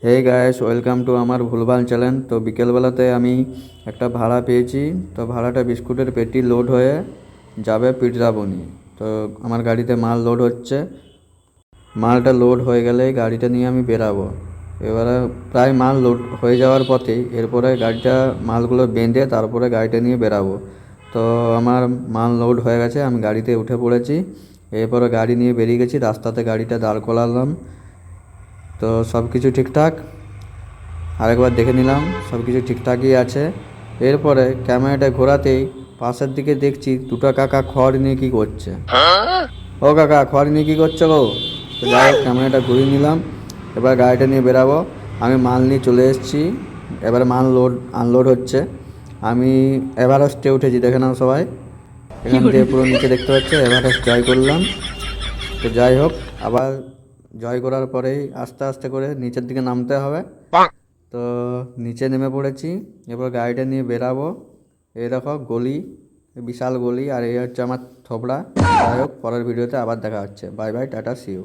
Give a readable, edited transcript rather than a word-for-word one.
Hey guys, welcome to আমার ভুলভাল channel. তো বিকেলবেলাতে আমি একটা ভাড়া পেয়েছি। তো ভাড়াটা বিস্কুটের পেটি লোড হয়ে যাবে পিঠরাবনি। তো আমার গাড়িতে মাল লোড হচ্ছে। মালটা লোড হয়ে গেলে গাড়িটা নিয়ে আমি বেরাবো। এবারে প্রায় মাল লোড হয়ে যাওয়ার পথেই এরপরে গাড়িটা মালগুলো বেঁধে তারপরে গাড়িটা নিয়ে বেরাবো। তো আমার মাল লোড হয়ে গেছে, আমি গাড়িতে উঠে পড়েছি। এরপরে গাড়ি নিয়ে বেরিয়ে গেছি, রাস্তাতে গাড়িটা দাঁড় করালাম। তো সব কিছু ঠিকঠাক আরেকবার দেখে নিলাম, সব কিছু ঠিকঠাকই আছে। এরপরে ক্যামেরাটা ঘোরাতেই পাশের দিকে দেখছি দুটো কাকা খড় নিয়ে কী করছে। ও কাকা, খড় নিয়ে কী করছো গো? তো যাই হোক, ক্যামেরাটা ঘুরিয়ে নিলাম। এবার গাড়িটা নিয়ে বেরাবো। আমি মাল নিয়ে চলে এসেছি। এবারে মাল আনলোড হচ্ছে। আমি এভারেস্টে উঠেছি, দেখে নাও সবাই। এখান থেকে পুরো নিচে দেখতে পাচ্ছে, এভারেস্ট জয় করলাম। তো যাই হোক, আবার জয় করার পরেই আস্তে আস্তে করে নিচের দিকে নামতে হবে। তো নিচে নেমে পড়েছি। এবার গাড়িটা নিয়ে বেরাবো। এই দেখো গলি, বিশাল গলি, আর এই হচ্ছে আমার থোবড়া। যাই হোক, পরের ভিডিওতে আবার দেখা হচ্ছে। Bye bye, tata, see you.